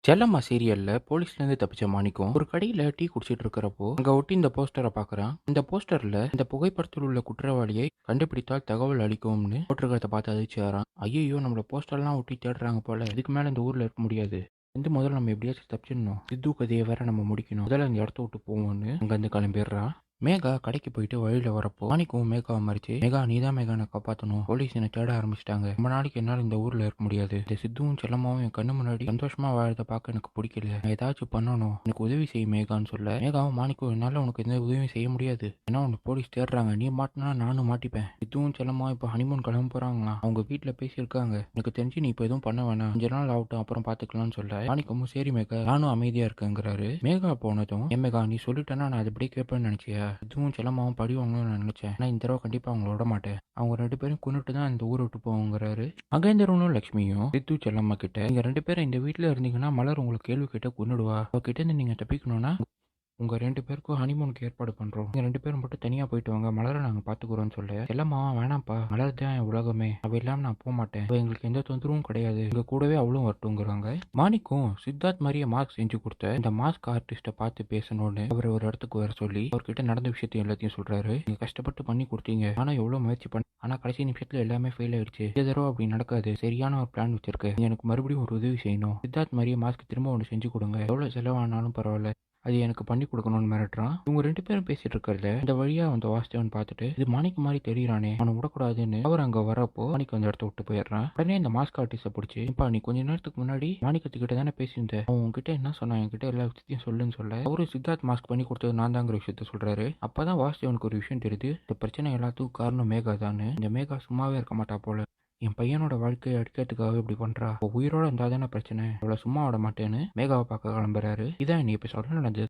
செல்லம்மா சீரியல்ல போலீஸ்ல இருந்து தப்பிச்ச மாணிக்கம் ஒரு கடையில டீ குடிச்சிட்டு இருக்கிறப்போ அங்க ஒட்டி இந்த போஸ்டரை பாக்குறான். இந்த போஸ்டர்ல இந்த புகைப்படத்தில் உள்ள குற்றவாளியை கண்டுபிடித்தால் தகவல் அளிக்கும்னு போட்டிருக்கிறத பார்த்து அதிர்ச்சியாரான். ஐயோ, நம்மள போஸ்டர்லாம் ஒட்டி தேடுறாங்க போல, இதுக்கு மேல இந்த ஊர்ல இருக்க முடியாது. முதல்ல நம்ம எப்படியாச்சும் தப்பிச்சிடணும். சித்து கதையை வேற நம்ம முடிக்கணும். முதல்ல இந்த இடத்த விட்டு போவோம்னு அங்க இருந்து கிளம்பிடுறான். மேகா கடைக்கு போயிட்டு வழியில வரப்போ மாணிக்கும் மேகாவை மறிச்சு, மேகா நீதான் மேகா என்னை காப்பாற்றணும், போலீஸ் என்னை தேட ஆரம்பிச்சிட்டாங்க, ரொம்ப நாளைக்கு என்னால் இந்த ஊர்ல இருக்க முடியாது, இந்த சித்துவும் செல்லமாவும் என் கண்ணு முன்னாடி சந்தோஷமா வாழறத பார்க்க எனக்கு பிடிக்கல, நான் ஏதாச்சும் பண்ணணும், எனக்கு உதவி செய்ய மேகான்னு சொல்ல, மேகாவும் மாணிக்கும் என்னால உனக்கு எந்த உதவியும் செய்ய முடியாது, ஏன்னா உனக்கு போலீஸ் தேடுறாங்க, நீ மாட்டினா நானும் மாட்டிப்பேன், சித்துவும் செல்லமாவும் இப்போ ஹனிமூன் கிளம்ப போறாங்களா, அவங்க வீட்டில் பேசியிருக்காங்க, எனக்கு தெரிஞ்சு நீ இப்போ எதுவும் பண்ண வேணாம், கொஞ்ச நாள் ஆகட்டும் அப்புறம் பார்த்துக்கலாம்னு சொல்ல, மாணிக்கமும் சரி மேகா நானும் அமைதியா இருக்கேங்கிறாரு. மேகா போனதும் என் மேகா நீ சொல்லிட்டேன்னா நான் அதை அப்படியே கேட்பேன்னு நினைச்சியா, இதுவும் செல்லமாவும் பழி வாங்கணும்னு நான் நினைச்சேன், ஆனால் இந்த தடவை கண்டிப்பாக அவங்கள விட மாட்டேன், அவங்க ரெண்டு பேரும் கொண்டுட்டு தான் இந்த ஊரை விட்டு போவோங்கிறாரு. மகேந்திரனும் லட்சுமியும் சித்து செல்லம்மா கிட்ட, நீங்க ரெண்டு பேரும் இந்த வீட்டில் இருந்தீங்கன்னா மலர் உங்களுக்கு கேள்வி கேட்ட கொன்னுடுவா, அவகிட்ட இருந்து நீங்க தப்பிக்கணும்னா உங்க ரெண்டு பேருக்கும் ஹனிமூனுக்கு ஏற்பாடு பண்றோம், நீங்க ரெண்டு பேரும் மட்டும் தனியா போயிட்டு வாங்க, மலரை நாங்க பாத்துக்கிறோம்னு சொல்ல, செல்லம்மா வேணாம்ப்பா, மலர் தான் என் உலகமே, அவ இல்லாம நான் போக மாட்டேன், அவ எங்களுக்கு எந்த தொந்தரவும் கிடையாது, எங்க கூடவே அவளும் வரட்டுங்கிறாங்க. மாணிக்கும் சித்தார்த் மாதிரியே மாஸ்க் செஞ்சு கொடுத்த இந்த மாஸ்க் ஆர்டிஸ்ட பார்த்து பேசணும்னு அவர் ஒரு இடத்துக்கு வர சொல்லி அவர்கிட்ட நடந்த விஷயத்தையும் எல்லாத்தையும் சொல்றாரு. நீங்க கஷ்டப்பட்டு பண்ணி கொடுத்தீங்க, ஆனா எவ்வளவு முயற்சி பண்ண, ஆனா கடைசி நிமிஷத்துல எல்லாமே ஃபெயில் ஆயிடுச்சு, இந்த தடவை அப்படி நடக்காது, சரியான ஒரு பிளான் வச்சிருக்கேன், நீ எனக்கு மறுபடியும் ஒரு உதவி செய்யணும், சித்தார்த் மாதிரியே மாஸ்க் திரும்ப ஒன்று செஞ்சு கொடுங்க, எவ்வளவு செலவானாலும் பரவாயில்ல, அது எனக்கு பண்ணி கொடுக்கணும்னு மிரட்டுறான். இவங்க ரெண்டு பேரும் பேசிட்டு இருக்கிறத இந்த வழியா வந்த வாசுதேவன் பார்த்துட்டு, இது மாணிக்கு மாதிரி தெரியறானே, அவனை விடக்கூடாதுன்னு அவர் அங்க வரப்போ மாணிக்கு அந்த இடத்த விட்டு போயிடுறான். உடனே இந்த மாஸ்க் ஆர்டிஸ்ட பிடிச்சி, இப்ப நீ கொஞ்ச நேரத்துக்கு முன்னாடி மாணிக்கத்துக்கிட்ட தானே பேசியிருந்த, அவன் உங்ககிட்ட என்ன சொன்னான், என்கிட்ட எல்லா விஷயத்தையும் சொல்லுன்னு சொல்ல, அவரு சித்தார்த் மாஸ்க் பண்ணி கொடுத்தது நான் தாங்கிற விஷயத்த சொல்றாரு. அப்பதான் வாசுதேவனுக்கு ஒரு விஷயம் தெரியுது, இந்த பிரச்சனை எல்லாத்துக்கும் காரணம் மேகா தானு. இந்த மேகா சும்மாவே இருக்க மாட்டா போல, என் பையனோட வாழ்க்கையை அடிக்கிறதுக்காக இப்படி பண்றா, உயிரோட இருந்தா தானே பிரச்சனை, அவளை சும்மா விட மாட்டேன்னு மேகாவை பார்க்க கிளம்புறாரு. இதான் இன்னைக்கு எபிசோட நடந்தது.